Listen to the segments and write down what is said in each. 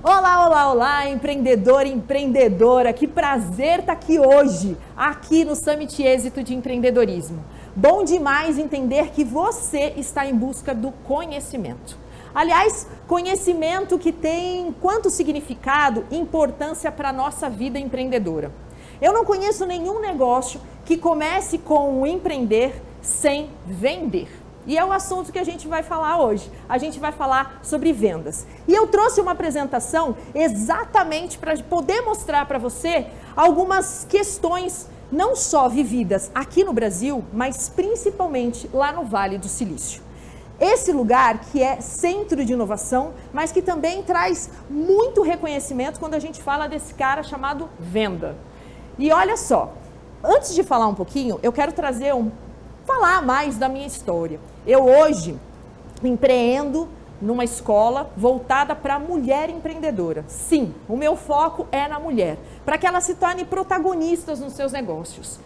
Olá, olá, olá, empreendedor e empreendedora, que prazer estar aqui hoje, aqui no Summit Êxito de Empreendedorismo. Bom demais entender que você está em busca do conhecimento. Aliás, conhecimento que tem quanto significado e importância para a nossa vida empreendedora. Eu não conheço nenhum negócio que comece com o empreender sem vender. E é o assunto que a gente vai falar hoje. A gente vai falar sobre vendas. E eu trouxe uma apresentação exatamente para poder mostrar para você algumas questões não só vividas aqui no Brasil, mas principalmente lá no Vale do Silício. Esse lugar que é centro de inovação, mas que também traz muito reconhecimento quando a gente fala desse cara chamado venda. E olha só, antes de falar um pouquinho, eu quero falar mais da minha história. Eu hoje empreendo numa escola voltada para a mulher empreendedora. Sim, o meu foco é na mulher, para que ela se torne protagonistas nos seus negócios.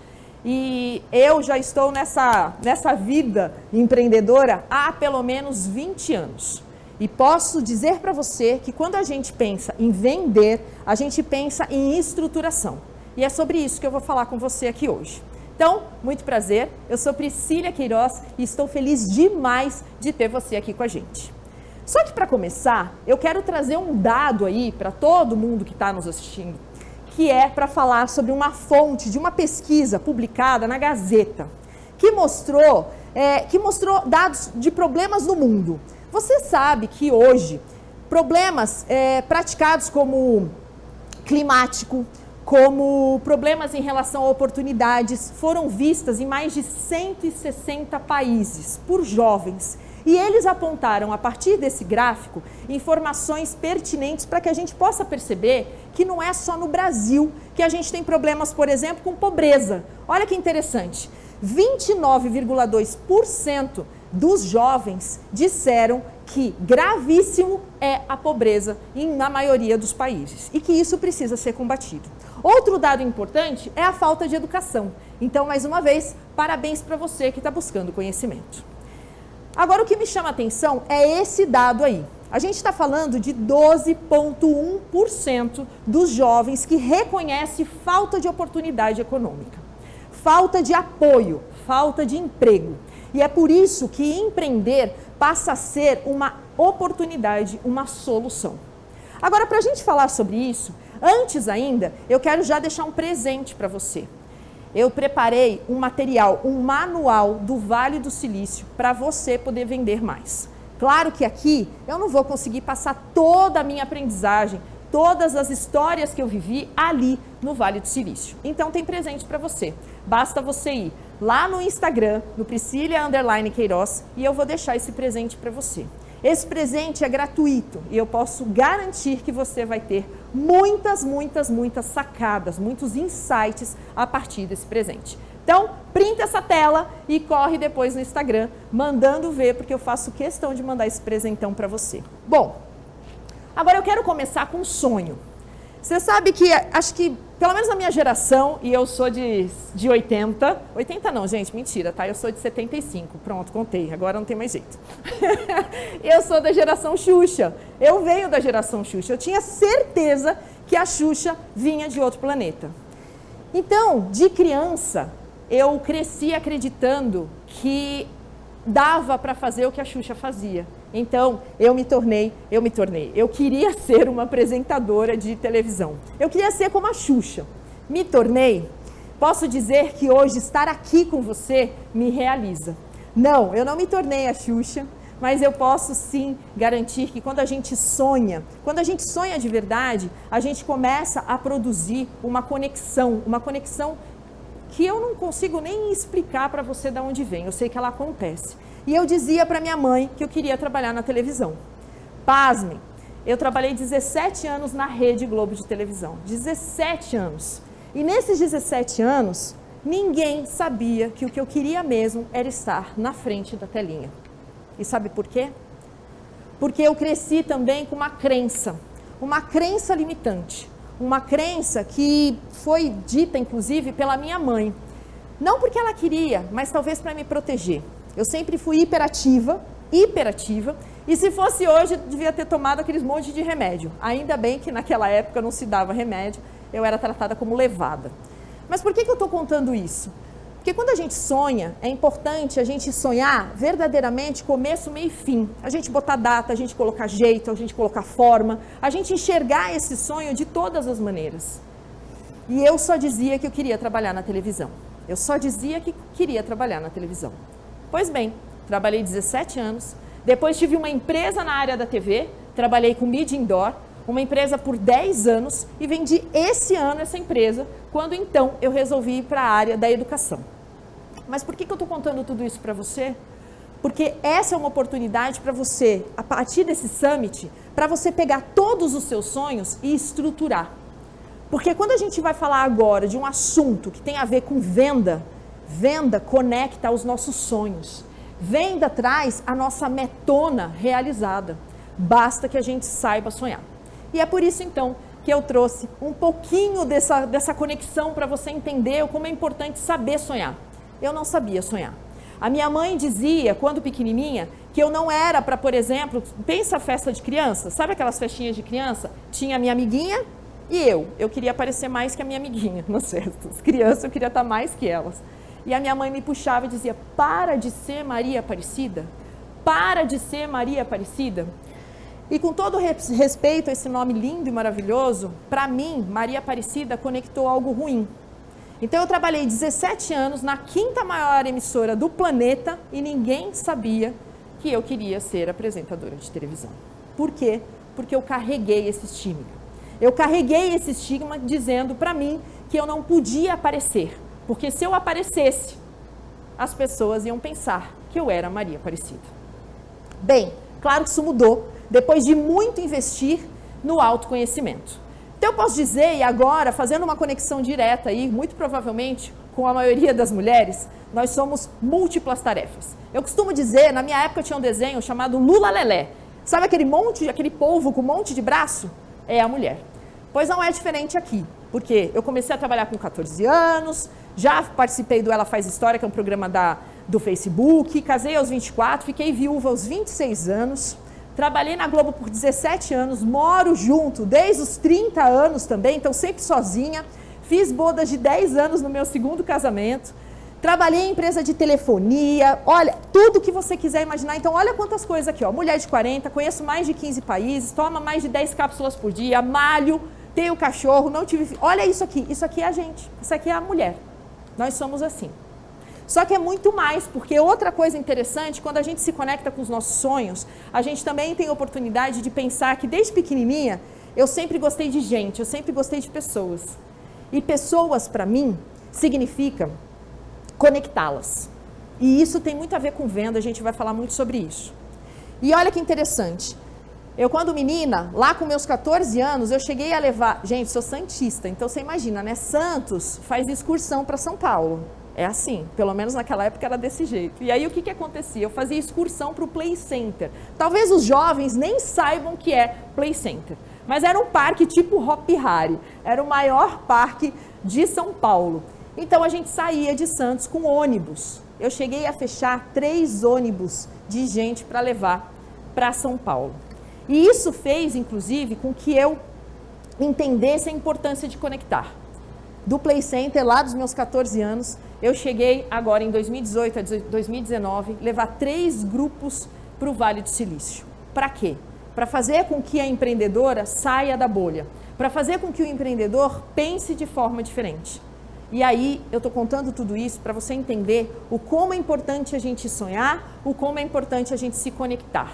E eu já estou nessa vida empreendedora há pelo menos 20 anos. E posso dizer para você que quando a gente pensa em vender, a gente pensa em estruturação. E é sobre isso que eu vou falar com você aqui hoje. Então, muito prazer, eu sou Priscília Queiroz e estou feliz demais de ter você aqui com a gente. Só que para começar, eu quero trazer um dado aí para todo mundo que está nos assistindo, que é para falar sobre uma fonte de uma pesquisa publicada na Gazeta, que mostrou dados de problemas no mundo. Você sabe que hoje, problemas praticados como climático, como problemas em relação a oportunidades, foram vistas em mais de 160 países por jovens. E eles apontaram, a partir desse gráfico, informações pertinentes para que a gente possa perceber que não é só no Brasil que a gente tem problemas, por exemplo, com pobreza. Olha que interessante, 29,2% dos jovens disseram que gravíssimo é a pobreza na maioria dos países e que isso precisa ser combatido. Outro dado importante é a falta de educação. Então, mais uma vez, parabéns para você que está buscando conhecimento. Agora, o que me chama a atenção é esse dado aí. A gente está falando de 12,1% dos jovens que reconhece falta de oportunidade econômica, falta de apoio, falta de emprego. E é por isso que empreender passa a ser uma oportunidade, uma solução. Agora, para a gente falar sobre isso, antes ainda, eu quero já deixar um presente para você. Eu preparei um material, um manual do Vale do Silício para você poder vender mais. Claro que aqui eu não vou conseguir passar toda a minha aprendizagem, todas as histórias que eu vivi ali no Vale do Silício. Então tem presente para você. Basta você ir lá no Instagram, no Priscília_Queiroz, e eu vou deixar esse presente para você. Esse presente é gratuito e eu posso garantir que você vai ter muitas sacadas, muitos insights a partir desse presente. Então, printa essa tela e corre depois no Instagram, mandando ver, porque eu faço questão de mandar esse presentão para você. Bom, agora eu quero começar com um sonho. Você sabe que, acho que, pelo menos na minha geração, e eu sou de 80 não, gente, mentira, tá? Eu sou de 75, pronto, contei, agora não tem mais jeito. Eu sou da geração Xuxa, eu venho da geração Xuxa, eu tinha certeza que a Xuxa vinha de outro planeta. Então, de criança, eu cresci acreditando que dava para fazer o que a Xuxa fazia. Então, eu queria ser uma apresentadora de televisão. Eu queria ser como a Xuxa. Me tornei. Posso dizer que hoje estar aqui com você me realiza. Não, eu não me tornei a Xuxa, mas eu posso sim garantir que quando a gente sonha de verdade, a gente começa a produzir uma conexão que eu não consigo nem explicar para você de onde vem, eu sei que ela acontece. E eu dizia para minha mãe que eu queria trabalhar na televisão. Pasmem, eu trabalhei 17 anos na Rede Globo de televisão, 17 anos. E nesses 17 anos, ninguém sabia que o que eu queria mesmo era estar na frente da telinha. E sabe por quê? Porque eu cresci também com uma crença limitante. Uma crença que foi dita, inclusive, pela minha mãe. Não porque ela queria, mas talvez para me proteger. Eu sempre fui hiperativa E se fosse hoje, devia ter tomado aqueles monte de remédio. Ainda bem que naquela época não se dava remédio, eu era tratada como levada. Mas por que eu estou contando isso? Porque quando a gente sonha, é importante a gente sonhar verdadeiramente começo, meio e fim. A gente botar data, a gente colocar jeito, a gente colocar forma, a gente enxergar esse sonho de todas as maneiras. E eu só dizia que eu queria trabalhar na televisão. Eu só dizia que queria trabalhar na televisão. Pois bem, trabalhei 17 anos, depois tive uma empresa na área da TV, trabalhei com mídia indoor, uma empresa por 10 anos e vendi esse ano essa empresa, quando então eu resolvi ir para a área da educação. Mas por que eu estou contando tudo isso para você? Porque essa é uma oportunidade para você, a partir desse summit, para você pegar todos os seus sonhos e estruturar. Porque quando a gente vai falar agora de um assunto que tem a ver com venda, venda conecta aos nossos sonhos. Venda traz a nossa metona realizada. Basta que a gente saiba sonhar. E é por isso, então, que eu trouxe um pouquinho dessa conexão para você entender como é importante saber sonhar. Eu não sabia sonhar. A minha mãe dizia, quando pequenininha, que eu não era para, por exemplo, pensa a festa de criança, sabe aquelas festinhas de criança? Tinha a minha amiguinha e eu queria parecer mais que a minha amiguinha nas festas. Criança, eu queria estar mais que elas. E a minha mãe me puxava e dizia, para de ser Maria Aparecida, para de ser Maria Aparecida. E com todo respeito a esse nome lindo e maravilhoso, para mim, Maria Aparecida conectou algo ruim. Então eu trabalhei 17 anos na 5ª maior emissora do planeta e ninguém sabia que eu queria ser apresentadora de televisão. Por quê? Porque eu carreguei esse estigma. Eu carreguei esse estigma dizendo para mim que eu não podia aparecer, porque se eu aparecesse, as pessoas iam pensar que eu era Maria Aparecida. Bem, claro que isso mudou, depois de muito investir no autoconhecimento. Então eu posso dizer, e agora, fazendo uma conexão direta aí, muito provavelmente com a maioria das mulheres, nós somos múltiplas tarefas. Eu costumo dizer, na minha época tinha um desenho chamado Lula Lelé. Sabe aquele polvo com um monte de braço? É a mulher. Pois não é diferente aqui, porque eu comecei a trabalhar com 14 anos, já participei do Ela Faz História, que é um programa do Facebook, casei aos 24, fiquei viúva aos 26 anos, trabalhei na Globo por 17 anos, moro junto desde os 30 anos também, então sempre sozinha, fiz bodas de 10 anos no meu 2º casamento, trabalhei em empresa de telefonia, olha, tudo que você quiser imaginar, então olha quantas coisas aqui, ó, mulher de 40, conheço mais de 15 países, toma mais de 10 cápsulas por dia, malho, tenho cachorro, não tive... Olha isso aqui é a gente, isso aqui é a mulher, nós somos assim. Só que é muito mais, porque outra coisa interessante, quando a gente se conecta com os nossos sonhos, a gente também tem a oportunidade de pensar que desde pequenininha, eu sempre gostei de gente, eu sempre gostei de pessoas. E pessoas, para mim, significa conectá-las. E isso tem muito a ver com venda, a gente vai falar muito sobre isso. E olha que interessante, eu quando menina, lá com meus 14 anos, eu cheguei a levar... Gente, sou santista, então você imagina, né? Santos faz excursão para São Paulo. É assim, pelo menos naquela época era desse jeito. E aí o que acontecia? Eu fazia excursão para o Play Center. Talvez os jovens nem saibam o que é Play Center, mas era um parque tipo Hopi Hari. Era o maior parque de São Paulo. Então a gente saía de Santos com ônibus. Eu cheguei a fechar 3 ônibus de gente para levar para São Paulo. E isso fez, inclusive, com que eu entendesse a importância de conectar. Do Play Center, lá dos meus 14 anos, eu cheguei agora em 2018 a 2019, levar 3 grupos para o Vale do Silício. Para quê? Para fazer com que a empreendedora saia da bolha, para fazer com que o empreendedor pense de forma diferente. E aí eu estou contando tudo isso para você entender o como é importante a gente sonhar, o como é importante a gente se conectar.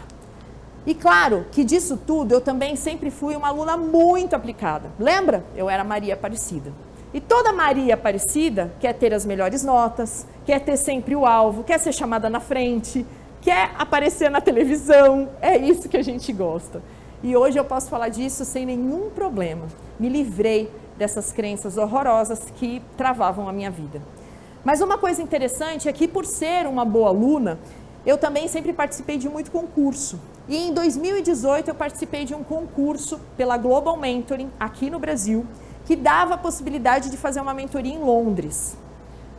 E claro que disso tudo eu também sempre fui uma aluna muito aplicada. Lembra? Eu era Maria Aparecida. E toda Maria Aparecida quer ter as melhores notas, quer ter sempre o alvo, quer ser chamada na frente, quer aparecer na televisão. É isso que a gente gosta. E hoje eu posso falar disso sem nenhum problema. Me livrei dessas crenças horrorosas que travavam a minha vida. Mas uma coisa interessante é que, por ser uma boa aluna, eu também sempre participei de muito concurso. E em 2018 eu participei de um concurso pela Global Mentoring, aqui no Brasil, que dava a possibilidade de fazer uma mentoria em Londres.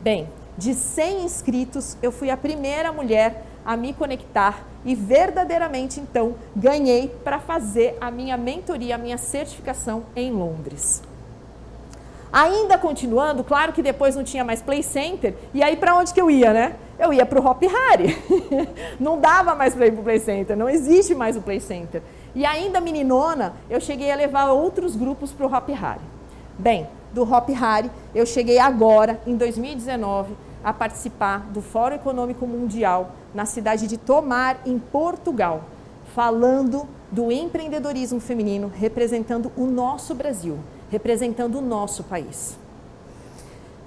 Bem, de 100 inscritos, eu fui a primeira mulher a me conectar e verdadeiramente, então, ganhei para fazer a minha mentoria, a minha certificação em Londres. Ainda continuando, claro que depois não tinha mais Play Center, e aí para onde que eu ia, né? Eu ia para o Hop Hari. Não dava mais para ir para o Play Center, não existe mais o Play Center. E ainda meninona, eu cheguei a levar outros grupos para o Hop Hari. Bem, do Hop Hari, eu cheguei agora, em 2019, a participar do Fórum Econômico Mundial na cidade de Tomar, em Portugal, falando do empreendedorismo feminino, representando o nosso Brasil, representando o nosso país.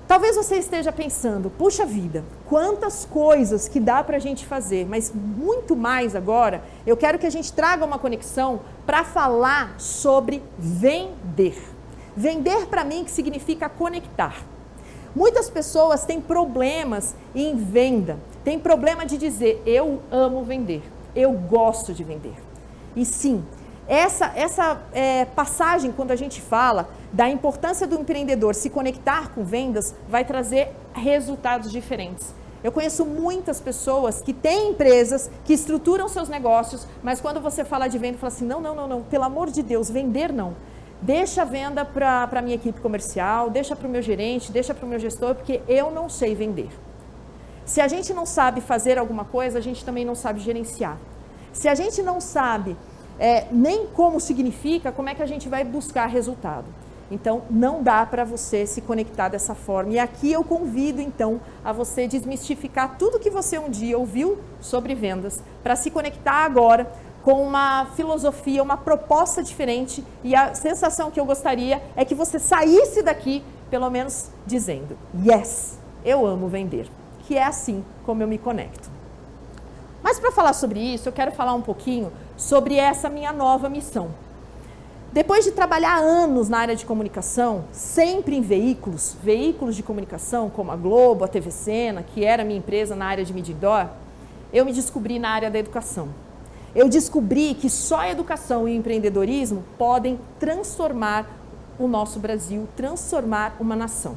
Talvez você esteja pensando, puxa vida, quantas coisas que dá para a gente fazer, mas muito mais agora, eu quero que a gente traga uma conexão para falar sobre vender. Vender para mim que significa conectar. Muitas pessoas têm problemas em venda, têm problema de dizer, eu amo vender, eu gosto de vender. E sim, essa passagem, quando a gente fala da importância do empreendedor se conectar com vendas, vai trazer resultados diferentes. Eu conheço muitas pessoas que têm empresas, que estruturam seus negócios, mas quando você fala de venda, fala assim, não, pelo amor de Deus, vender não. Deixa a venda para a minha equipe comercial, deixa para o meu gerente, deixa para o meu gestor, porque eu não sei vender. Se a gente não sabe fazer alguma coisa, a gente também não sabe gerenciar. Se a gente não sabe nem como significa, como é que a gente vai buscar resultado? Então, não dá para você se conectar dessa forma. E aqui eu convido, então, a você desmistificar tudo que você um dia ouviu sobre vendas, para se conectar agora com uma filosofia, uma proposta diferente, e a sensação que eu gostaria é que você saísse daqui, pelo menos dizendo, yes, eu amo vender, que é assim como eu me conecto. Mas para falar sobre isso, eu quero falar um pouquinho sobre essa minha nova missão. Depois de trabalhar anos na área de comunicação, sempre em veículos de comunicação, como a Globo, a TV Sena, que era a minha empresa na área de mídia indoor, eu me descobri na área da educação. Eu descobri que só a educação e o empreendedorismo podem transformar o nosso Brasil, transformar uma nação.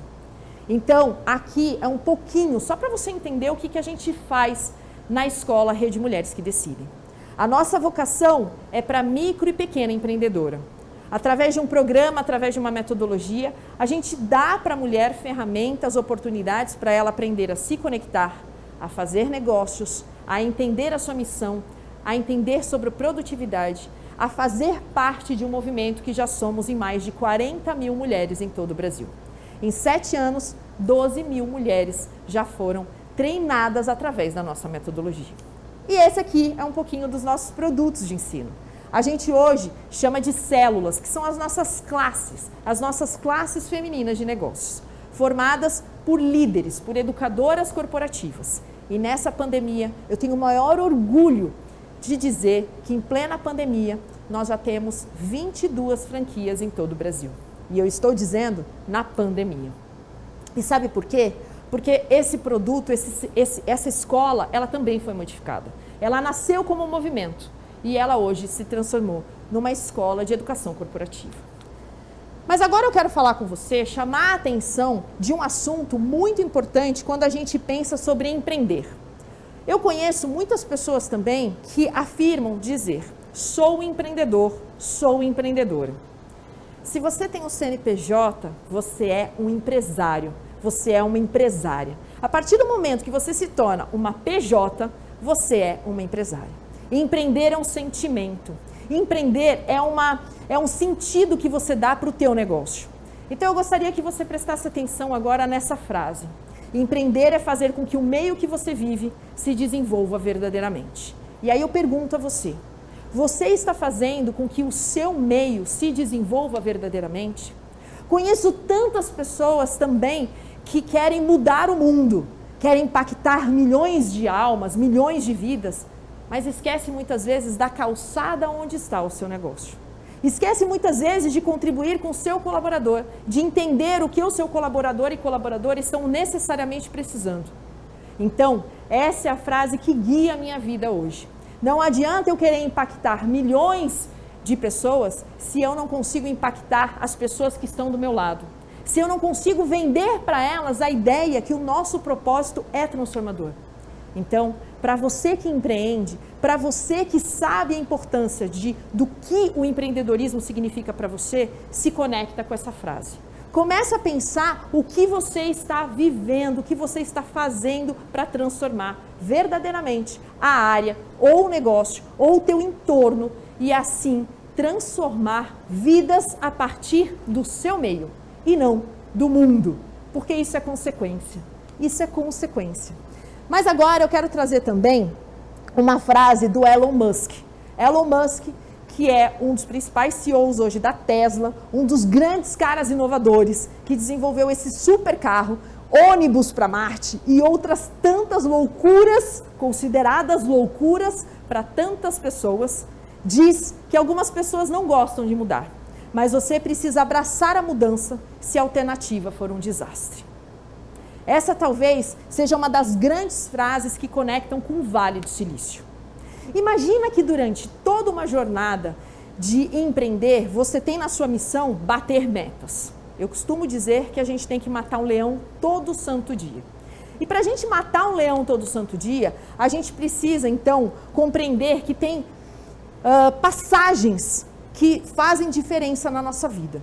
Então, aqui é um pouquinho, só para você entender o que a gente faz na escola Rede Mulheres que Decidem. A nossa vocação é para micro e pequena empreendedora. Através de um programa, através de uma metodologia, a gente dá para a mulher ferramentas, oportunidades para ela aprender a se conectar, a fazer negócios, a entender a sua missão, a entender sobre produtividade, a fazer parte de um movimento que já somos em mais de 40 mil mulheres em todo o Brasil. Em 7 anos, 12 mil mulheres já foram treinadas através da nossa metodologia. E esse aqui é um pouquinho dos nossos produtos de ensino. A gente hoje chama de células, que são as nossas classes femininas de negócios, formadas por líderes, por educadoras corporativas. E nessa pandemia, eu tenho o maior orgulho de dizer que em plena pandemia, nós já temos 22 franquias em todo o Brasil. E eu estou dizendo na pandemia. E sabe por quê? Porque esse produto, essa escola, ela também foi modificada. Ela nasceu como um movimento e ela hoje se transformou numa escola de educação corporativa. Mas agora eu quero falar com você, chamar a atenção de um assunto muito importante quando a gente pensa sobre empreender. Eu conheço muitas pessoas também que afirmam dizer, sou empreendedor, sou empreendedora. Se você tem um CNPJ, você é um empresário, você é uma empresária. A partir do momento que você se torna uma PJ, você é uma empresária. Empreender é um sentimento. Empreender é um sentido que você dá para o teu negócio. Então eu gostaria que você prestasse atenção agora nessa frase. Empreender é fazer com que o meio que você vive se desenvolva verdadeiramente. E aí eu pergunto a você, você está fazendo com que o seu meio se desenvolva verdadeiramente? Conheço tantas pessoas também que querem mudar o mundo, querem impactar milhões de almas, milhões de vidas, mas esquece muitas vezes da calçada onde está o seu negócio. Esquece muitas vezes de contribuir com o seu colaborador, de entender o que o seu colaborador e colaboradora estão necessariamente precisando. Então, essa é a frase que guia a minha vida hoje. Não adianta eu querer impactar milhões de pessoas se eu não consigo impactar as pessoas que estão do meu lado. se eu não consigo vender para elas a ideia que o nosso propósito é transformador. Então, para você que empreende, para você que sabe a importância do que o empreendedorismo significa para você, se conecta com essa frase. Começa a pensar o que você está vivendo, o que você está fazendo para transformar verdadeiramente a área, ou o negócio, ou o teu entorno, e assim transformar vidas a partir do seu meio, e não do mundo, porque isso é consequência. Isso é consequência. Mas agora eu quero trazer também uma frase do Elon Musk. Elon Musk, que é um dos principais CEOs hoje da Tesla, um dos grandes caras inovadores, que desenvolveu esse super carro, ônibus para Marte e outras tantas loucuras, consideradas loucuras para tantas pessoas, diz que algumas pessoas não gostam de mudar, mas você precisa abraçar a mudança se a alternativa for um desastre. Essa talvez seja uma das grandes frases que conectam com o Vale do Silício. Imagina que durante toda uma jornada de empreender, você tem na sua missão bater metas. Eu costumo dizer que a gente tem que matar um leão todo santo dia. E para a gente matar um leão todo santo dia, a gente precisa então compreender que tem passagens que fazem diferença na nossa vida.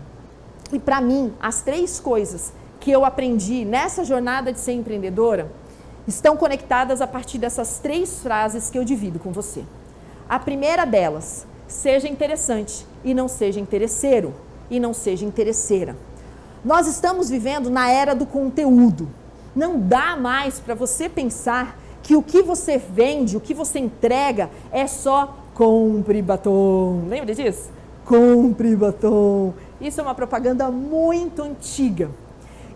E para mim, as 3 coisas que eu aprendi nessa jornada de ser empreendedora estão conectadas a partir dessas 3 frases que eu divido com você. A primeira delas, seja interessante e não seja interesseiro, e não seja interesseira. Nós estamos vivendo na era do conteúdo. Não dá mais para você pensar que o que você vende, o que você entrega é só compre batom. Lembra disso? Compre batom. Isso é uma propaganda muito antiga.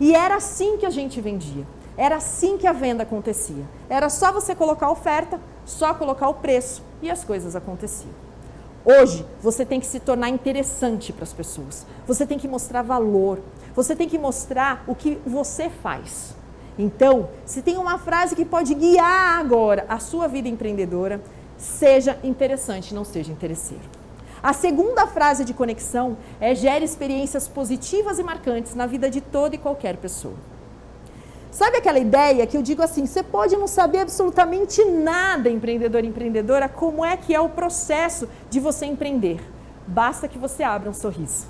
E era assim que a gente vendia. Era assim que a venda acontecia. Era só você colocar a oferta, só colocar o preço e as coisas aconteciam. Hoje, você tem que se tornar interessante para as pessoas. Você tem que mostrar valor. Você tem que mostrar o que você faz. Então, se tem uma frase que pode guiar agora a sua vida empreendedora, seja interessante, não seja interesseiro. A segunda frase de conexão é: gere experiências positivas e marcantes na vida de toda e qualquer pessoa. Sabe aquela ideia que eu digo assim, você pode não saber absolutamente nada, empreendedor e empreendedora, como é que é o processo de você empreender. Basta que você abra um sorriso.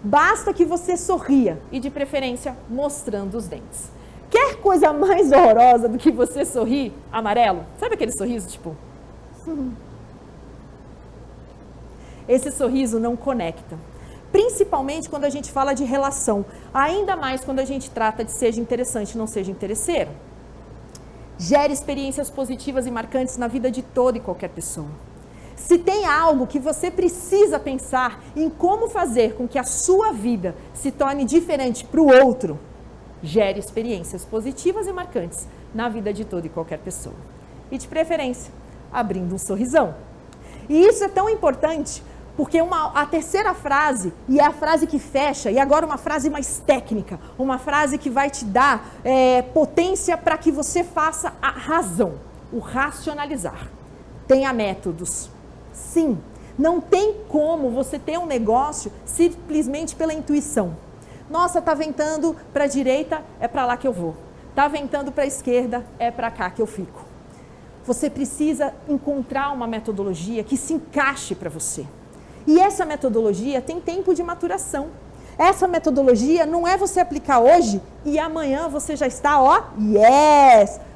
Basta que você sorria e, de preferência, mostrando os dentes. Quer coisa mais horrorosa do que você sorrir amarelo? Sabe aquele sorriso tipo... Esse sorriso não conecta. Principalmente quando a gente fala de relação. Ainda mais quando a gente trata de seja interessante, não seja interesseiro. Gere experiências positivas e marcantes na vida de toda e qualquer pessoa. Se tem algo que você precisa pensar em como fazer com que a sua vida se torne diferente para o outro, gere experiências positivas e marcantes na vida de toda e qualquer pessoa. E de preferência, abrindo um sorrisão. E isso é tão importante porque a terceira frase, e é a frase que fecha, e agora uma frase mais técnica, uma frase que vai te dar potência para que você faça a razão, o racionalizar. Tenha métodos. Sim, não tem como você ter um negócio simplesmente pela intuição. Nossa, tá ventando para a direita, é para lá que eu vou. Tá ventando para a esquerda, é para cá que eu fico. Você precisa encontrar uma metodologia que se encaixe para você. E essa metodologia tem tempo de maturação. Essa metodologia não é você aplicar hoje e amanhã você já está,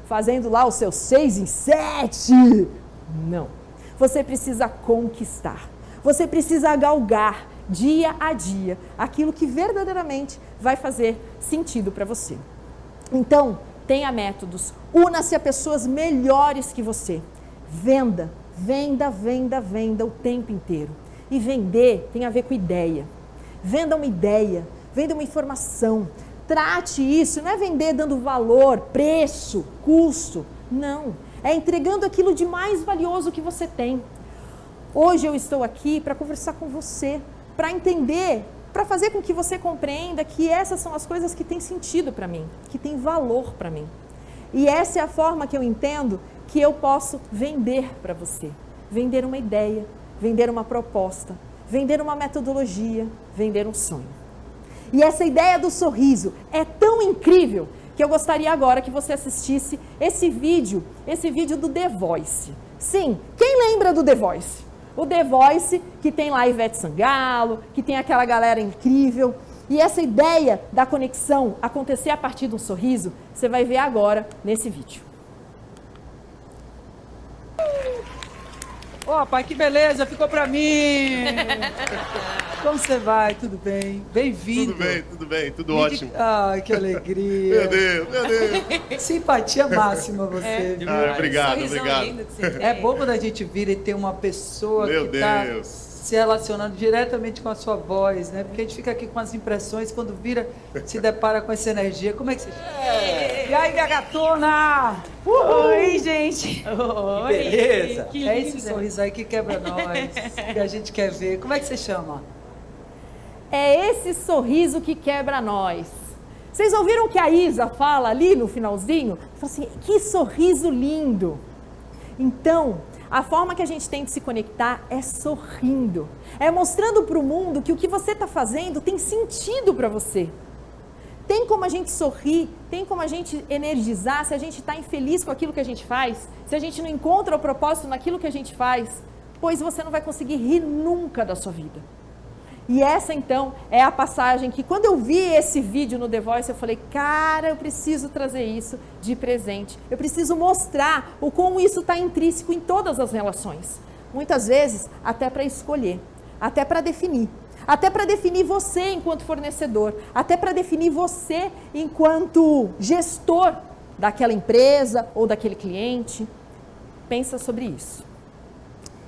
fazendo lá os seus 6 em 7. Não. Você precisa conquistar. Você precisa galgar dia a dia aquilo que verdadeiramente vai fazer sentido para você. Então, tenha métodos. Una-se a pessoas melhores que você. Venda, venda, venda, venda o tempo inteiro. E vender tem a ver com ideia. Venda uma ideia, venda uma informação. Trate isso, não é vender dando valor, preço, custo. Não, é entregando aquilo de mais valioso que você tem. Hoje eu estou aqui para conversar com você, para entender, para fazer com que você compreenda que essas são as coisas que têm sentido para mim, que têm valor para mim. E essa é a forma que eu entendo que eu posso vender para você. Vender uma ideia, vender uma proposta, vender uma metodologia, vender um sonho. E essa ideia do sorriso é tão incrível que eu gostaria agora que você assistisse esse vídeo do The Voice. Sim, quem lembra do The Voice? O The Voice que tem lá Ivete Sangalo, que tem aquela galera incrível. E essa ideia da conexão acontecer a partir de um sorriso, você vai ver agora nesse vídeo. Ó, pai, que beleza, ficou pra mim. Como você vai? Tudo bem? Bem-vindo. Tudo bem, tudo ótimo. Ai, que alegria. Meu Deus. Simpatia máxima você, viu? Obrigado. Lindo que você tem. É bom quando a gente vira e tem uma pessoa Meu que tá Deus. se relacionando diretamente com a sua voz, né? Porque a gente fica aqui com as impressões, quando vira, se depara com essa energia. Como é que você... E aí, minha gatona? Oi, gente. Que beleza. Que É lindo. esse sorriso aí que quebra nós, que a gente quer ver. Como é que você chama? É esse sorriso que quebra nós. Vocês ouviram o que a Isa fala ali no finalzinho? Fala assim, que sorriso lindo. Então, a forma que a gente tem de se conectar é sorrindo. É mostrando para o mundo que o que você está fazendo tem sentido para você. Tem como a gente sorrir, tem como a gente energizar se a gente está infeliz com aquilo que a gente faz, se a gente não encontra o propósito naquilo que a gente faz, pois você não vai conseguir rir nunca da sua vida. E essa, então, é a passagem que, quando eu vi esse vídeo no The Voice, eu falei, cara, eu preciso trazer isso de presente. Eu preciso mostrar o como isso está intrínseco em todas as relações. Muitas vezes, até para escolher, até para definir. Até para definir você enquanto fornecedor. Até para definir você enquanto gestor daquela empresa ou daquele cliente. Pensa sobre isso.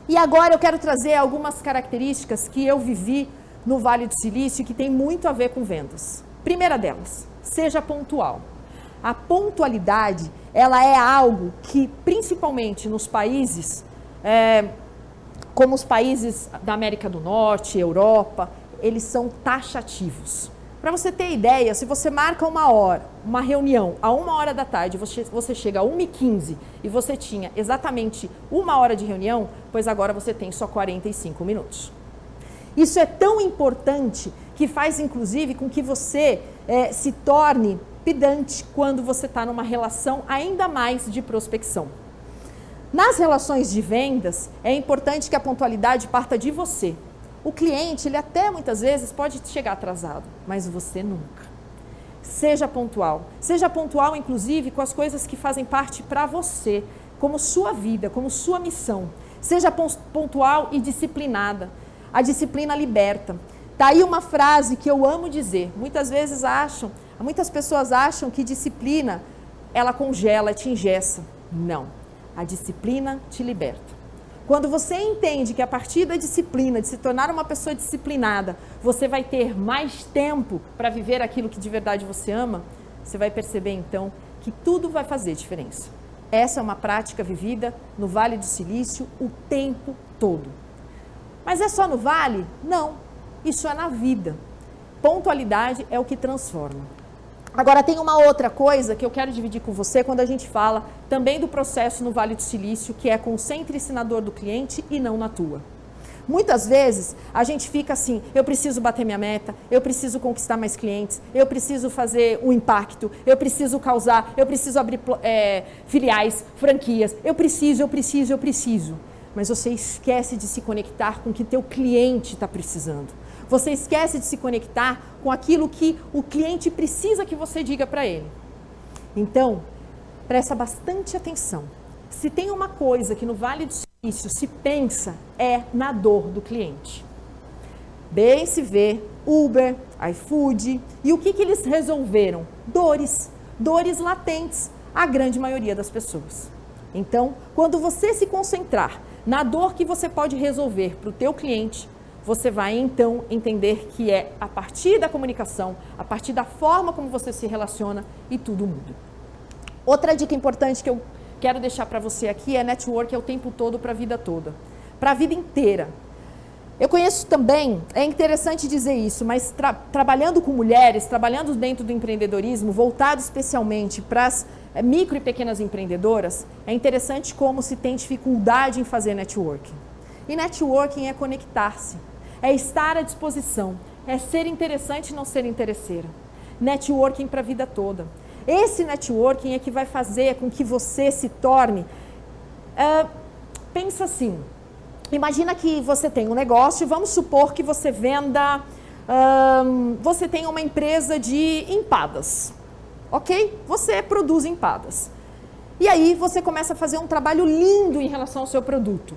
E agora eu quero trazer algumas características que eu vivi no Vale do Silício, que tem muito a ver com vendas. Primeira delas, seja pontual. A pontualidade, ela é algo que, principalmente nos países, como os países da América do Norte, Europa, eles são taxativos. Para você ter ideia, se você marca uma reunião a 1h da tarde, você chega a 1h15 e você tinha exatamente 1 hora de reunião, pois agora você tem só 45 minutos. Isso é tão importante que faz, inclusive, com que você se torne pedante quando você está numa relação ainda mais de prospecção. Nas relações de vendas, é importante que a pontualidade parta de você. O cliente, ele até muitas vezes pode chegar atrasado, mas você nunca. Seja pontual. Seja pontual, inclusive, com as coisas que fazem parte para você, como sua vida, como sua missão. Seja pontual e disciplinada. A disciplina liberta. Tá aí uma frase que eu amo dizer. Muitas pessoas acham que disciplina, ela congela, te engessa. Não. A disciplina te liberta. Quando você entende que a partir da disciplina, de se tornar uma pessoa disciplinada, você vai ter mais tempo para viver aquilo que de verdade você ama, você vai perceber então que tudo vai fazer diferença. Essa é uma prática vivida no Vale do Silício o tempo todo. Mas é só no Vale? Não. Isso é na vida. Pontualidade é o que transforma. Agora, tem uma outra coisa que eu quero dividir com você quando a gente fala também do processo no Vale do Silício, que é concentre-se na dor do cliente e não na tua. Muitas vezes, a gente fica assim, eu preciso bater minha meta, eu preciso conquistar mais clientes, eu preciso fazer um impacto, eu preciso causar, eu preciso abrir filiais, franquias, eu preciso. Mas você esquece de se conectar com o que teu cliente está precisando. Você esquece de se conectar com aquilo que o cliente precisa que você diga para ele. Então, presta bastante atenção. Se tem uma coisa que no Vale do Silício se pensa, é na dor do cliente. Bem se vê, Uber, iFood, e o que eles resolveram? Dores latentes, a grande maioria das pessoas. Então, quando você se concentrar na dor que você pode resolver para o teu cliente, você vai então entender que é a partir da comunicação, a partir da forma como você se relaciona e tudo muda. Outra dica importante que eu quero deixar para você aqui é network é o tempo todo para a vida toda, para a vida inteira. Eu conheço também, é interessante dizer isso, mas trabalhando com mulheres, trabalhando dentro do empreendedorismo, voltado especialmente para as micro e pequenas empreendedoras, é interessante como se tem dificuldade em fazer networking. E networking é conectar-se, é estar à disposição, é ser interessante e não ser interesseira. Networking para a vida toda. Esse networking é que vai fazer com que você se torne... pensa assim, imagina que você tem um negócio, vamos supor que você venda... você tem uma empresa de empadas, ok? Você produz empadas. E aí você começa a fazer um trabalho lindo em relação ao seu produto.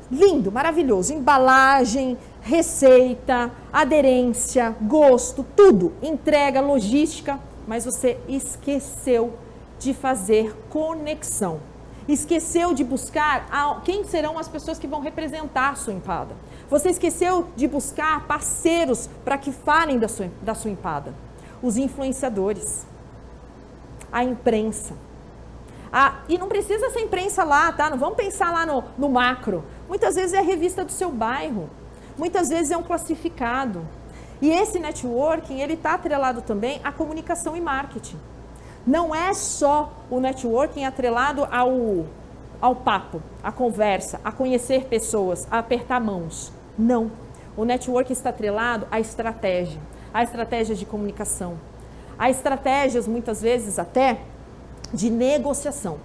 Lindo, maravilhoso. Embalagem, receita, aderência, gosto, tudo. Entrega, logística. Mas você esqueceu de fazer conexão. Esqueceu de buscar quem serão as pessoas que vão representar a sua empada. Você esqueceu de buscar parceiros para que falem da sua empada. Os influenciadores. A imprensa. E não precisa ser imprensa lá, tá? Não vamos pensar lá no macro. Muitas vezes é a revista do seu bairro. Muitas vezes é um classificado. E esse networking, ele está atrelado também à comunicação e marketing. Não é só o networking atrelado ao papo, à conversa, a conhecer pessoas, a apertar mãos. Não. O networking está atrelado à estratégia de comunicação, a estratégias, muitas vezes, até de negociação.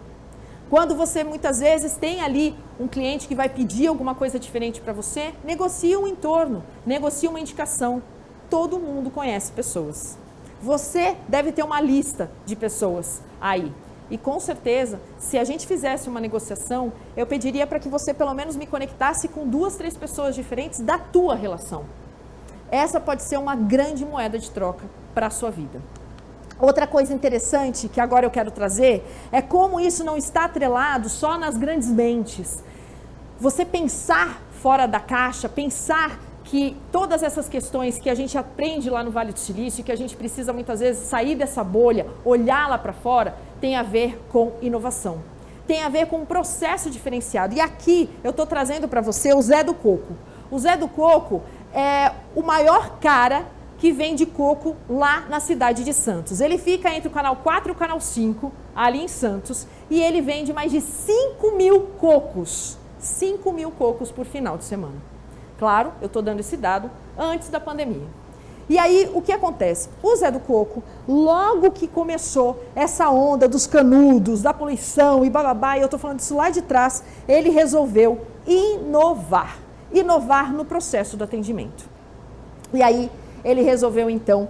Quando você, muitas vezes, tem ali um cliente que vai pedir alguma coisa diferente para você, negocia um entorno, negocia uma indicação. Todo mundo conhece pessoas. Você deve ter uma lista de pessoas aí. E com certeza, se a gente fizesse uma negociação, eu pediria para que você pelo menos me conectasse com 2, 3 pessoas diferentes da tua relação. Essa pode ser uma grande moeda de troca para a sua vida. Outra coisa interessante que agora eu quero trazer é como isso não está atrelado só nas grandes mentes. Você pensar fora da caixa, pensar que todas essas questões que a gente aprende lá no Vale do Silício, que a gente precisa muitas vezes sair dessa bolha, olhar lá para fora, tem a ver com inovação. Tem a ver com um processo diferenciado. E aqui eu estou trazendo para você o Zé do Coco. O Zé do Coco é o maior cara que vende coco lá na cidade de Santos. Ele fica entre o canal 4 e o canal 5, ali em Santos, e ele vende mais de 5.000 cocos. 5.000 cocos por final de semana. Claro, eu estou dando esse dado antes da pandemia. E aí, o que acontece? O Zé do Coco, logo que começou essa onda dos canudos, da poluição e bababá, e eu estou falando disso lá de trás, ele resolveu inovar. Inovar no processo do atendimento. E aí, ele resolveu, então,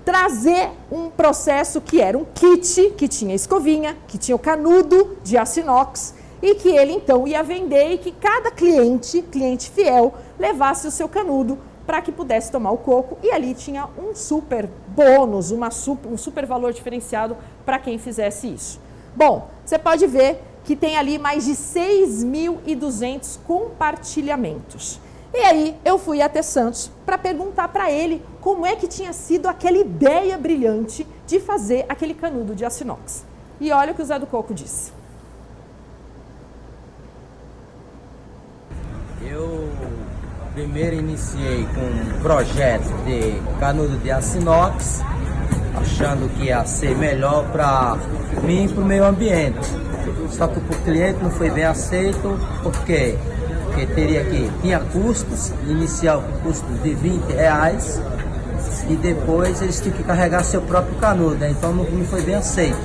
trazer um processo que era um kit, que tinha escovinha, que tinha o canudo de aço inox, e que ele, então, ia vender e que cada cliente fiel, levasse o seu canudo para que pudesse tomar o coco. E ali tinha um super bônus, um super valor diferenciado para quem fizesse isso. Bom, você pode ver que tem ali mais de 6.200 compartilhamentos. E aí eu fui até Santos para perguntar para ele como é que tinha sido aquela ideia brilhante de fazer aquele canudo de aço inox. E olha o que o Zé do Coco disse. Eu primeiro iniciei com um projeto de canudo de aço inox, achando que ia ser melhor para mim e para o meio ambiente. Só que para o cliente não foi bem aceito, por quê? Porque tinha custos, inicial com custo de R$20, e depois eles tinham que carregar seu próprio canudo, né? Então não foi bem aceito.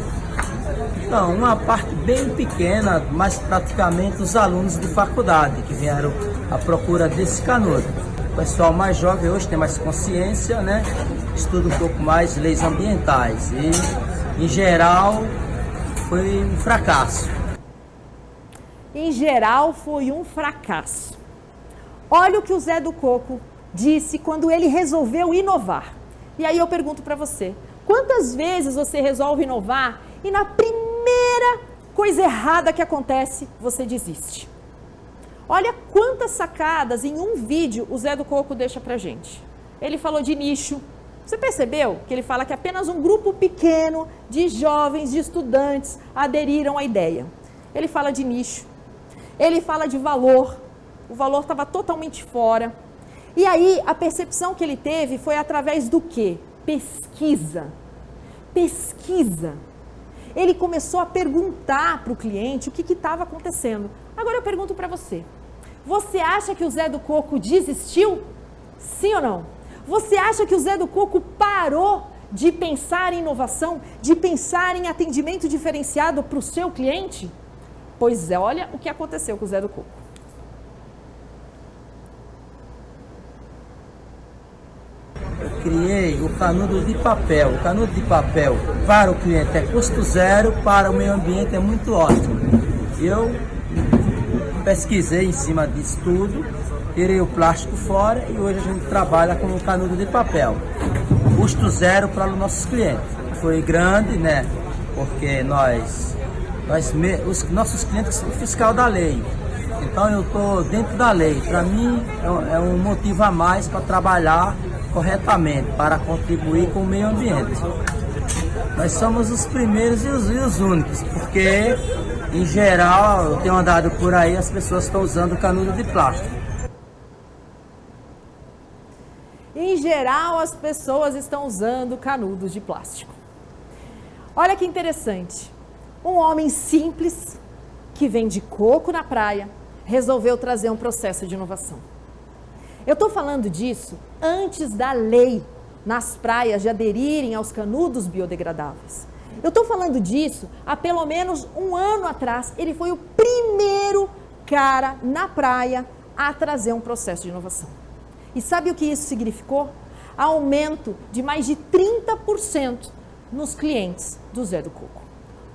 Então, uma parte bem pequena, mas praticamente os alunos de faculdade que vieram à procura desse canudo. O pessoal mais jovem hoje tem mais consciência, né? Estuda um pouco mais leis ambientais e, em geral, foi um fracasso. Em geral, foi um fracasso. Olha o que o Zé do Coco disse quando ele resolveu inovar. E aí eu pergunto para você, quantas vezes você resolve inovar e na primeira coisa errada que acontece, você desiste? Olha quantas sacadas em um vídeo o Zé do Coco deixa pra gente. Ele falou de nicho. Você percebeu que ele fala que apenas um grupo pequeno de jovens, de estudantes, aderiram à ideia? Ele fala de nicho. Ele fala de valor. O valor estava totalmente fora. E aí, a percepção que ele teve foi através do quê? Pesquisa. Pesquisa. Ele começou a perguntar para o cliente o que estava acontecendo. Agora eu pergunto para você. Você acha que o Zé do Coco desistiu? Sim ou não? Você acha que o Zé do Coco parou de pensar em inovação, de pensar em atendimento diferenciado para o seu cliente? Pois é, olha o que aconteceu com o Zé do Coco. Eu criei o canudo de papel. O canudo de papel para o cliente é custo zero, para o meio ambiente é muito ótimo. Eu pesquisei em cima disso tudo, tirei o plástico fora e hoje a gente trabalha com o canudo de papel. Custo zero para os nossos clientes. Foi grande, né? Porque os nossos clientes são fiscal da lei. Então eu estou dentro da lei. Para mim é um motivo a mais para trabalhar corretamente, para contribuir com o meio ambiente. Nós somos os primeiros e os únicos, porque em geral eu tenho andado por aí, as pessoas estão usando canudo de plástico. Em geral, as pessoas estão usando canudos de plástico. Olha que interessante. Um homem simples, que vende coco na praia, resolveu trazer um processo de inovação. Eu estou falando disso antes da lei nas praias de aderirem aos canudos biodegradáveis. Eu estou falando disso há pelo menos um ano atrás. Ele foi o primeiro cara na praia a trazer um processo de inovação. E sabe o que isso significou? Aumento de mais de 30% nos clientes do Zé do Coco.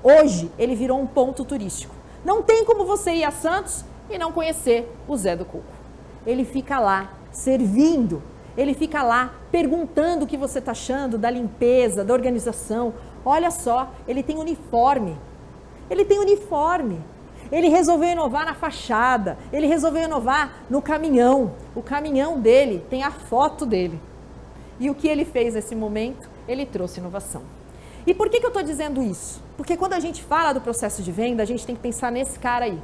Hoje, ele virou um ponto turístico. Não tem como você ir a Santos e não conhecer o Zé do Coco. Ele fica lá servindo, ele fica lá perguntando o que você está achando da limpeza, da organização. Olha só, ele tem uniforme. Ele tem uniforme. Ele resolveu inovar na fachada, ele resolveu inovar no caminhão. O caminhão dele tem a foto dele. E o que ele fez nesse momento? Ele trouxe inovação. E por que eu estou dizendo isso? Porque quando a gente fala do processo de venda, a gente tem que pensar nesse cara aí.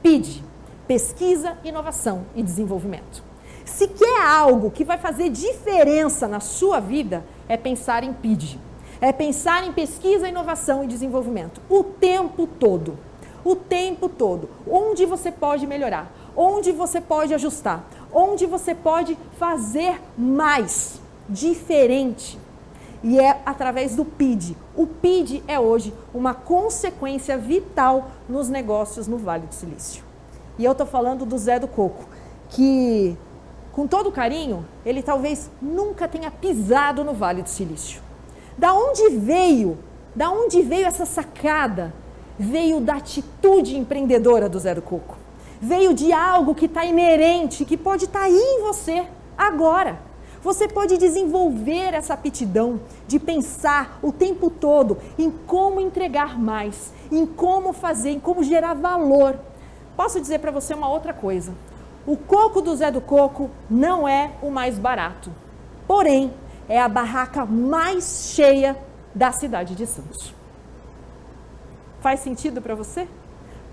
PID, pesquisa, inovação e desenvolvimento. Se quer algo que vai fazer diferença na sua vida, é pensar em PID. É pensar em pesquisa, inovação e desenvolvimento. O tempo todo. O tempo todo. Onde você pode melhorar, onde você pode ajustar, onde você pode fazer mais, diferente. E é através do PID. O PID é hoje uma consequência vital nos negócios no Vale do Silício. E eu estou falando do Zé do Coco, que, com todo carinho, ele talvez nunca tenha pisado no Vale do Silício. Da onde veio essa sacada? Veio da atitude empreendedora do Zé do Coco. Veio de algo que está inerente, que pode estar aí em você agora. Você pode desenvolver essa aptidão de pensar o tempo todo em como entregar mais, em como fazer, em como gerar valor. Posso dizer para você uma outra coisa. O coco do Zé do Coco não é o mais barato. Porém, é a barraca mais cheia da cidade de Santos. Faz sentido para você?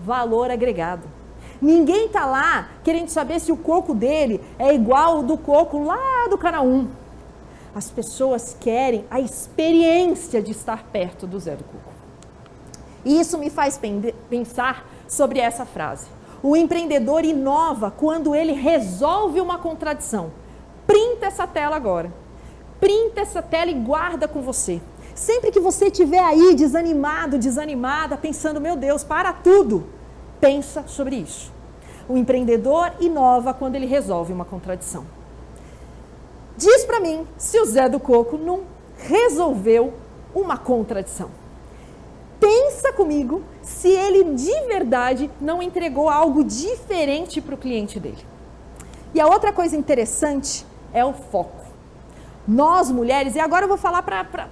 Valor agregado. Ninguém está lá querendo saber se o coco dele é igual ao do coco lá do Canaã. As pessoas querem a experiência de estar perto do Zé do Coco. E isso me faz pensar sobre essa frase. O empreendedor inova quando ele resolve uma contradição. Printa essa tela agora. Printa essa tela e guarda com você. Sempre que você estiver aí desanimado, desanimada, pensando, meu Deus, para tudo, pensa sobre isso. O empreendedor inova quando ele resolve uma contradição. Diz para mim se o Zé do Coco não resolveu uma contradição. Pensa comigo se ele de verdade não entregou algo diferente para o cliente dele. E a outra coisa interessante é o foco. Nós, mulheres, e agora eu vou falar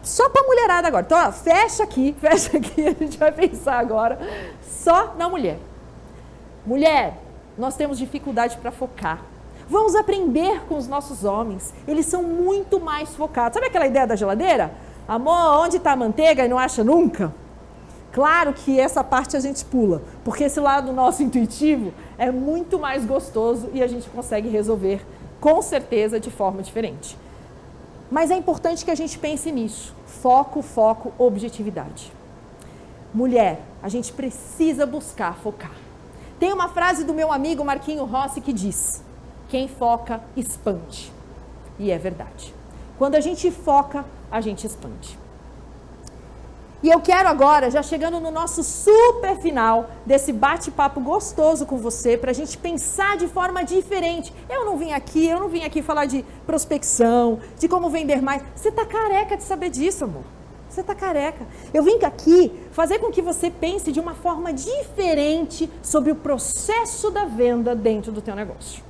só para a mulherada agora. Então, ó, fecha aqui, a gente vai pensar agora só na mulher. Mulher, nós temos dificuldade para focar. Vamos aprender com os nossos homens. Eles são muito mais focados. Sabe aquela ideia da geladeira? Amor, onde está a manteiga e não acha nunca? Claro que essa parte a gente pula, porque esse lado nosso intuitivo é muito mais gostoso e a gente consegue resolver, com certeza, de forma diferente. Mas é importante que a gente pense nisso. Foco, foco, objetividade. Mulher, a gente precisa buscar focar. Tem uma frase do meu amigo Marquinho Rossi que diz: quem foca, expande. E é verdade. Quando a gente foca, a gente expande. E eu quero agora, já chegando no nosso super final desse bate-papo gostoso com você, para a gente pensar de forma diferente. Eu não vim aqui falar de prospecção, de como vender mais. Você está careca de saber disso, amor. Você está careca. Eu vim aqui fazer com que você pense de uma forma diferente sobre o processo da venda dentro do teu negócio.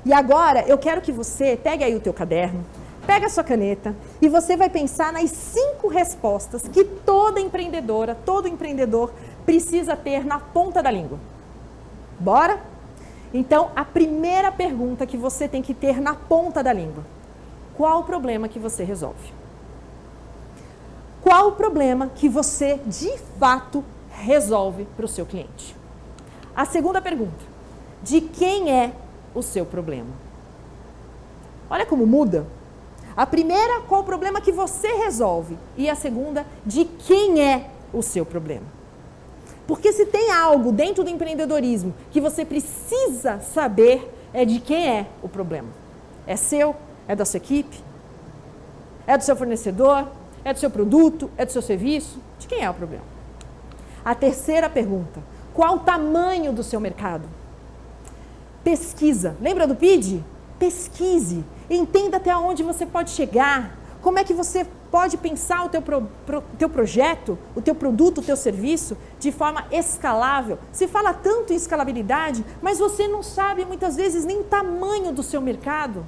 E agora eu quero que você pegue aí o teu caderno, pega a sua caneta e você vai pensar nas 5 respostas que toda empreendedora, todo empreendedor precisa ter na ponta da língua. Bora? Então, a primeira pergunta que você tem que ter na ponta da língua: qual o problema que você resolve? Qual o problema que você, de fato, resolve para o seu cliente? A segunda pergunta: de quem é o seu problema? Olha como muda. A primeira, qual o problema que você resolve? E a segunda, de quem é o seu problema? Porque se tem algo dentro do empreendedorismo que você precisa saber, é de quem é o problema. É seu? É da sua equipe? É do seu fornecedor? É do seu produto? É do seu serviço? De quem é o problema? A terceira pergunta: qual o tamanho do seu mercado? Pesquisa. Lembra do PID? Pesquise. Entenda até onde você pode chegar. Como é que você pode pensar o teu projeto, o teu produto, o teu serviço de forma escalável. Se fala tanto em escalabilidade, mas você não sabe muitas vezes nem o tamanho do seu mercado.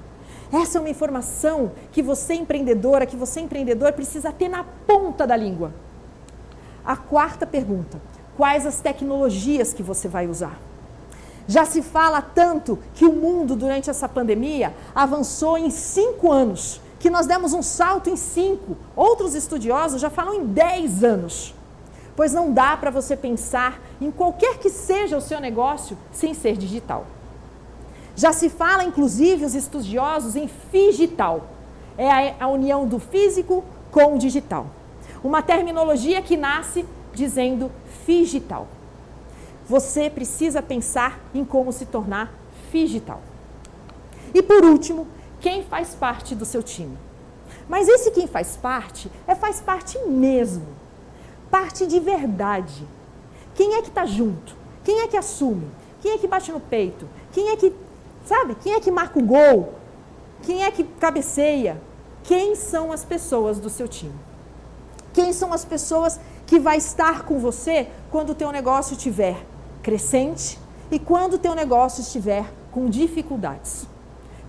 Essa é uma informação que você empreendedora, que você empreendedor precisa ter na ponta da língua. A quarta pergunta: quais as tecnologias que você vai usar? Já se fala tanto que o mundo durante essa pandemia avançou em 5 anos, que nós demos um salto em 5. Outros estudiosos já falam em 10 anos. Pois não dá para você pensar em qualquer que seja o seu negócio sem ser digital. Já se fala, inclusive, os estudiosos em figital. É a união do físico com o digital. Uma terminologia que nasce dizendo figital. Você precisa pensar em como se tornar figital. E por último, quem faz parte do seu time? Mas esse quem faz parte mesmo. Parte de verdade. Quem é que está junto? Quem é que assume? Quem é que bate no peito? Quem é que, sabe? Quem é que marca o gol? Quem é que cabeceia? Quem são as pessoas do seu time? Quem são as pessoas que vai estar com você quando o teu negócio estiver crescente e quando o teu negócio estiver com dificuldades?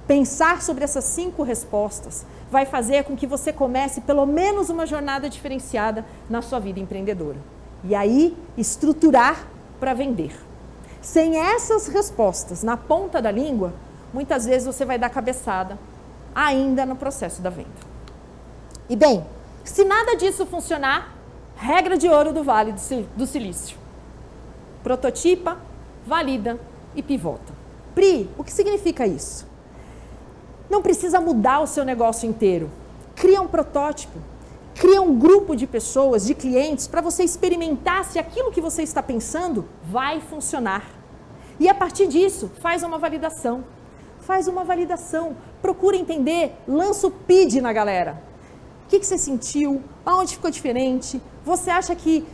Pensar sobre essas 5 respostas vai fazer com que você comece pelo menos uma jornada diferenciada na sua vida empreendedora. E aí, estruturar para vender. Sem essas respostas na ponta da língua, muitas vezes você vai dar cabeçada ainda no processo da venda. E bem, se nada disso funcionar, regra de ouro do Vale do Silício: prototipa, valida e pivota. Pri, o que significa isso? Não precisa mudar o seu negócio inteiro. Cria um protótipo, cria um grupo de pessoas, de clientes, para você experimentar se aquilo que você está pensando vai funcionar. E a partir disso, faz uma validação. Procura entender, lança o PID na galera. O que você sentiu? Aonde ficou diferente? Você acha que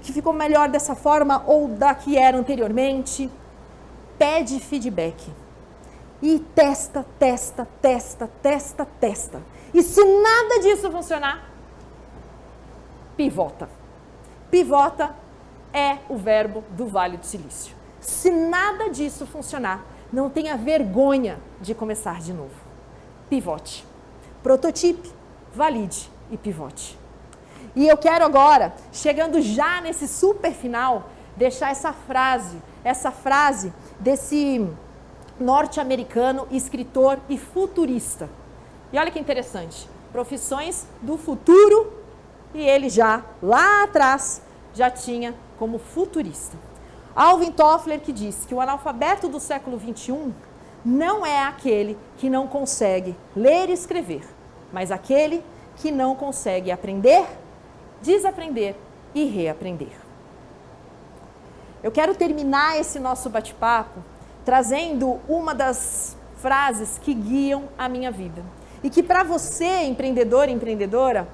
ficou melhor dessa forma ou da que era anteriormente? Pede feedback. E testa. E se nada disso funcionar, pivota. Pivota é o verbo do Vale do Silício. Se nada disso funcionar, não tenha vergonha de começar de novo. Pivote. Prototipe, valide e pivote. E eu quero agora, chegando já nesse super final, deixar essa frase desse norte-americano, escritor e futurista. E olha que interessante, profissões do futuro, e ele já, lá atrás, já tinha como futurista. Alvin Toffler, que diz que o analfabeto do século XXI não é aquele que não consegue ler e escrever, mas aquele que não consegue aprender, desaprender e reaprender. Eu quero terminar esse nosso bate-papo trazendo uma das frases que guiam a minha vida e que para você, empreendedor e empreendedora,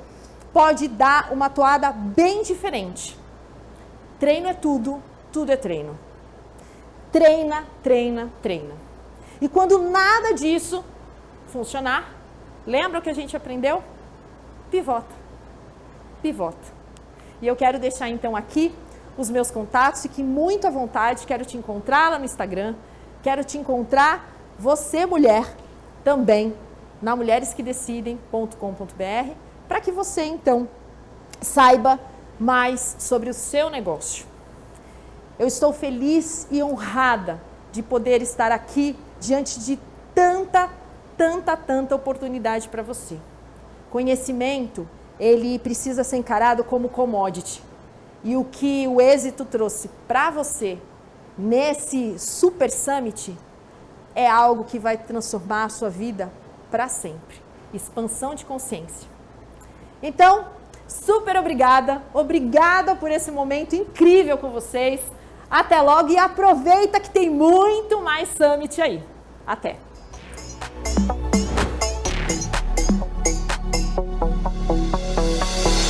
pode dar uma toada bem diferente. Treino é tudo, tudo é treino. Treina, treina, treina. E quando nada disso funcionar, lembra o que a gente aprendeu? Pivota. Pivota. E eu quero deixar então aqui os meus contatos, fique muito à vontade, quero te encontrar lá no Instagram, quero te encontrar, você mulher, também, na mulheresquedecidem.com.br, para que você então saiba mais sobre o seu negócio. Eu estou feliz e honrada de poder estar aqui diante de tanta oportunidade para você. Conhecimento, ele precisa ser encarado como commodity. E o que o êxito trouxe para você nesse Super Summit é algo que vai transformar a sua vida para sempre. Expansão de consciência. Então, super obrigada. Obrigada por esse momento incrível com vocês. Até logo e aproveita que tem muito mais Summit aí. Até!